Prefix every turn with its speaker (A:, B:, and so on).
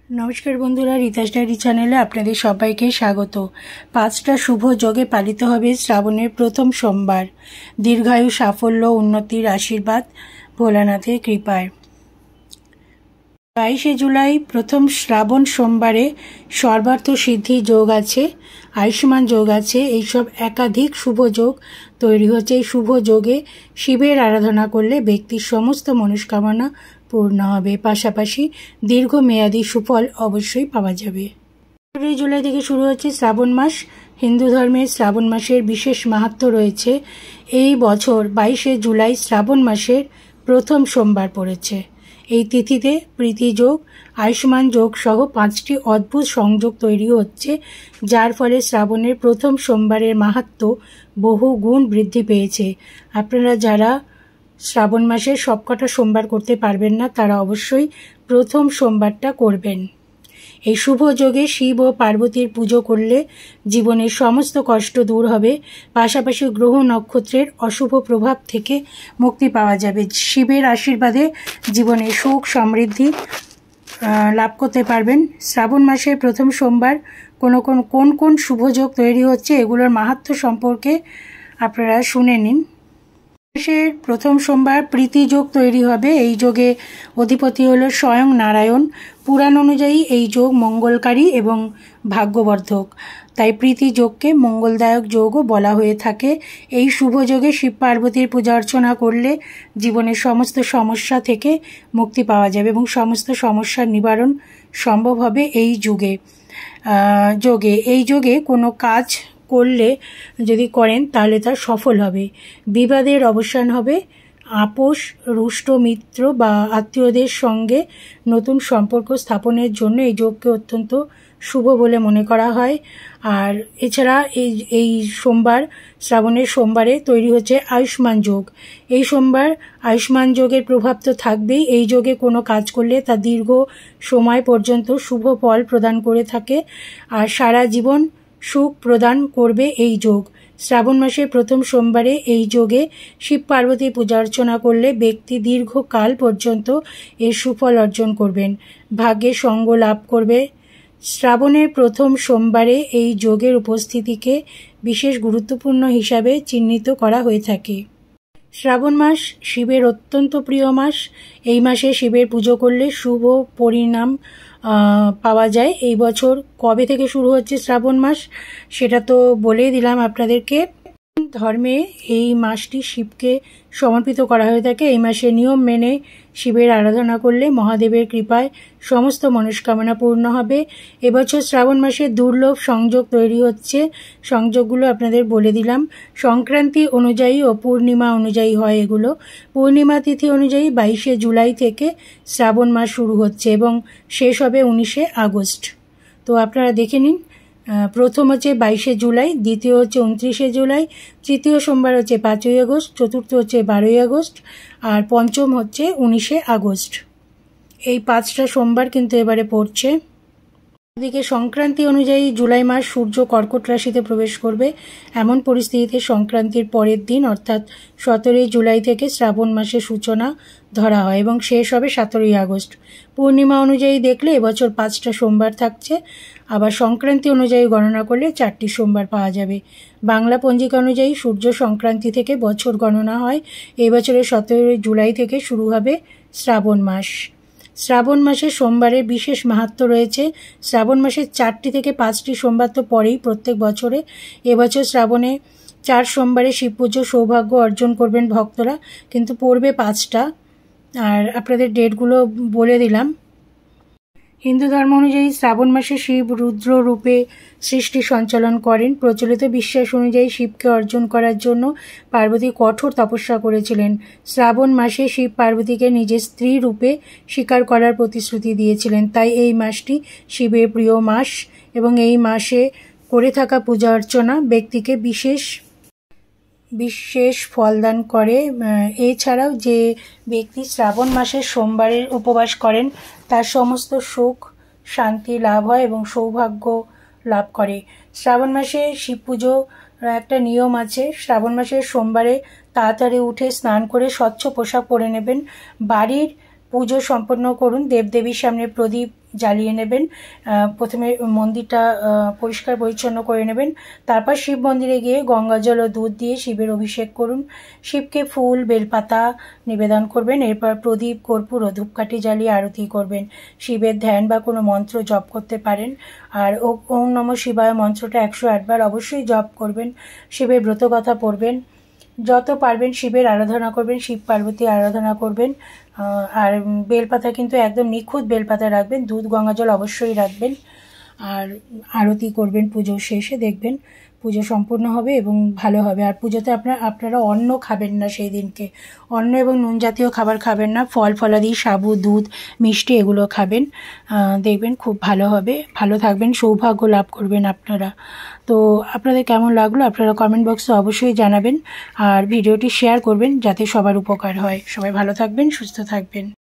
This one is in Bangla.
A: नमस्कार बंधुरा रीतास डायरी चैनेले आपनादेर सबाइके स्वागत। 5टा शुभ योगे पालित हबे श्रावणेर प्रथम सोमवार। दीर्घायु साफल्य उन्नतिर आशीर्वाद भोलानाथेर कृपाय। 22 जुलाई प्रथम श्रावण सोमवारे सर्वार्थ सिद्धि योग आछे, आयुष्मान योग आछे। एई सब एकाधिक शुभ योग तैरी हच्छे। शुभ योगे शिवेर आराधना करले व्यक्तिर समस्त मनोकामना पूर्ण हबे, पाशापाशी दीर्घमेयादी सुफल अवश्यई पाওয়া যাবে। 15 जुलाई থেকে শুরু হচ্ছে শ্রাবণ মাস। হিন্দু ধর্মে শ্রাবণ মাসের বিশেষ মাহাত্ম্য রয়েছে। এই বছর 22 जुलाई শ্রাবণ মাসের প্রথম সোমবার পড়েছে। এই তিথিতে প্রীতি যোগ, আয়ুষ্মান যোগ সহ 5টি অদ্ভুত সংযোগ তৈরি হচ্ছে, যার ফলে শ্রাবণের প্রথম সোমবারের মাহাত্ম্য বহু গুণ বৃদ্ধি পেয়েছে। আপনারা যারা শ্রাবণ মাসে সবকটা সোমবার করতে পারবেন না, তারা অবশ্যই প্রথম সোমবারটা করবেন। এই শুভ যোগে শিব ও পার্বতীর পুজো করলে জীবনের সমস্ত কষ্ট দূর হবে, পাশাপাশি গ্রহ নক্ষত্রের অশুভ প্রভাব থেকে মুক্তি পাওয়া যাবে। শিবের আশীর্বাদে জীবনে সুখ সমৃদ্ধি লাভ করতে পারবেন। শ্রাবণ মাসের প্রথম সোমবার কোন কোন শুভ যোগ তৈরি হচ্ছে এগুলোর মাহাত্ম্য সম্পর্কে আপনারা শুনে নিন। মাসের প্রথম সোমবার প্রীতি যোগ তৈরি হবে। এই যোগে অধিপতি হলো স্বয়ং নারায়ণ। পুরাণ অনুযায়ী এই যোগ মঙ্গলকারী এবং ভাগ্যবর্ধক, তাই প্রীতি যোগকে মঙ্গলদায়ক যোগও বলা হয়ে থাকে। এই শুভ যোগে শিব পার্বতীর পূজা অর্চনা করলে জীবনের সমস্ত সমস্যা থেকে মুক্তি পাওয়া যাবে এবং সমস্ত সমস্যার নিবারণ সম্ভব হবে এই এই যোগে কোনো কাজ করলে যদি করেন তাহলে তা সফল হবে, বিবাদের অবসান হবে, আপোষ রুষ্ট মিত্র বা আত্মীয়দের সঙ্গে নতুন সম্পর্ক স্থাপনের জন্য এই যোগকে অত্যন্ত শুভ বলে মনে করা হয়। আর এছাড়া এই সোমবার শ্রাবণের সোমবারে তৈরি হচ্ছে আয়ুষ্মান যোগ। এই সোমবার আয়ুষ্মান যোগের প্রভাব তো থাকবেই। এই যোগে কোনো কাজ করলে তা দীর্ঘ সময় পর্যন্ত শুভ ফল প্রদান করে থাকে আর সারা জীবন সুখ প্রদান করবে এই যোগ। শ্রাবণ মাসের প্রথম সোমবারে এই যোগে শিব পার্বতী পূজা অর্চনা করলে ব্যক্তি দীর্ঘকাল পর্যন্ত এর সুফল অর্জন করবেন, ভাগ্যে সঙ্গ লাভ করবে। শ্রাবণের প্রথম সোমবারে এই যোগের উপস্থিতিকে বিশেষ গুরুত্বপূর্ণ হিসাবে চিহ্নিত করা হয়ে থাকে। শ্রাবণ মাস শিবের অত্যন্ত প্রিয় মাস। এই মাসে শিবের পুজো করলে শুভ পরিণাম পাওয়া যায়। এই বছর কবে থেকে শুরু হচ্ছে শ্রাবণ মাস সেটা তো বলেই দিলাম আপনাদেরকে। ধর্মে এই মাসটি শিবকে সমর্পিত করা হয়ে থাকে। এই মাসে নিয়ম মেনে শিবের আরাধনা করলে মহাদেবের কৃপায় সমস্ত মনস্কামনা পূর্ণ হবে। এবছর শ্রাবণ মাসে দুর্লভ সংযোগ তৈরি হচ্ছে। সংযোগগুলো আপনাদের বলে দিলাম। সংক্রান্তি অনুযায়ী ও পূর্ণিমা অনুযায়ী হয় এগুলো। পূর্ণিমা তিথি অনুযায়ী 22 জুলাই থেকে শ্রাবণ মাস শুরু হচ্ছে এবং শেষ হবে 19 আগস্ট। তো আপনারা দেখে নিন। প্রথম হচ্ছে 22 জুলাই, দ্বিতীয় হচ্ছে 29 জুলাই, তৃতীয় সোমবার হচ্ছে 5 আগস্ট, চতুর্থ হচ্ছে 12 আগস্ট আর পঞ্চম হচ্ছে 19 আগস্ট। এই 5টা সোমবার কিন্তু এবারে পড়ছে। এদিকে সংক্রান্তি অনুযায়ী জুলাই মাস সূর্য কর্কট রাশিতে প্রবেশ করবে। এমন পরিস্থিতিতে সংক্রান্তির পরের দিন অর্থাৎ 17 জুলাই থেকে শ্রাবণ মাসের সূচনা ধরা হয় এবং শেষ হবে 17 আগস্ট। পূর্ণিমা অনুযায়ী দেখলে এবছর 5টা সোমবার থাকছে, আবার সংক্রান্তি অনুযায়ী গণনা করলে 4টি সোমবার পাওয়া যাবে। বাংলা পঞ্জিকা অনুযায়ী সূর্য সংক্রান্তি থেকে বছর গণনা হয়। এই বছরের 17 জুলাই থেকে শুরু হবে শ্রাবণ মাস। শ্রাবণ মাসে সোমবারের বিশেষ মাহাত্ম্য রয়েছে। শ্রাবণ মাসের 4টি থেকে 5টি সোমবার তো পরেই প্রত্যেক বছরে। এবছর শ্রাবণে 4 সোমবারে শিব পুজো সৌভাগ্য অর্জন করবেন ভক্তরা, কিন্তু পড়বে 5টা। আর আপনাদের ডেটগুলো বলে দিলাম। হিন্দু ধর্ম অনুযায়ী শ্রাবণ মাসে শিব রুদ্র রূপে সৃষ্টি সঞ্চালন করেন। প্রচলিত বিশ্বাস অনুযায়ী শিবকে অর্জন করার জন্য পার্বতী কঠোর তপস্যা করেছিলেন। শ্রাবণ মাসে শিব পার্বতীকে নিজের স্ত্রী রূপে স্বীকার করার প্রতিশ্রুতি দিয়েছিলেন। তাই এই মাসটি শিবের প্রিয় মাস এবং এই মাসে করে থাকা পূজা অর্চনা ব্যক্তিকে বিশেষ ফলদান করে। এছাড়াও যে ব্যক্তি শ্রাবণ মাসের সোমবারের উপবাস করেন তার সমস্ত সুখ শান্তি লাভ হয় এবং সৌভাগ্য লাভ করে। শ্রাবণ মাসে শিব পুজো একটা নিয়ম আছে। শ্রাবণ মাসের সোমবারে তাড়াতাড়ি উঠে স্নান করে স্বচ্ছ পোশাক পরে নেবেন। বাড়ির পুজো সম্পন্ন করুন। দেবদেবীর সামনে প্রদীপ জ্বালিয়ে নেবেন। প্রথমে মন্দিরটা পরিষ্কার পরিচ্ছন্ন করে নেবেন। তারপর শিব মন্দিরে গিয়ে গঙ্গা জল ও দুধ দিয়ে শিবের অভিষেক করুন। শিবকে ফুল বেলপাতা নিবেদন করবেন। এরপর প্রদীপ কর্পূর ও ধূপকাঠি জ্বালিয়ে আরতি করবেন। শিবের ধ্যান বা কোনো মন্ত্র জপ করতে পারেন। আর ওম নমঃ শিবায় মন্ত্রটা 108 বার অবশ্যই জপ করবেন। শিবের ব্রতকথা পড়বেন। যত পারবেন শিবের আরাধনা করবেন, শিব পার্বতী আরাধনা করবেন। আর বেলপাতা কিন্তু একদম নিখুঁত বেলপাতা রাখবেন। দুধ গঙ্গা জল অবশ্যই রাখবেন। আর আরতি করবেন পুজো শেষে, দেখবেন পুজো সম্পূর্ণ হবে এবং ভালো হবে। আর পুজোতে আপনারা অন্ন খাবেন না সেই দিনকে। অন্ন এবং নুন জাতীয় খাবার খাবেন না। ফল ফলাদি, সাবু, দুধ, মিষ্টি এগুলো খাবেন। দেখবেন খুব ভালো হবে, ভালো থাকবেন, সৌভাগ্য লাভ করবেন আপনারা। তো আপনাদের কেমন লাগলো আপনারা কমেন্ট বক্সে অবশ্যই জানাবেন। আর ভিডিওটি শেয়ার করবেন যাতে সবার উপকার হয়। সবাই ভালো থাকবেন, সুস্থ থাকবেন।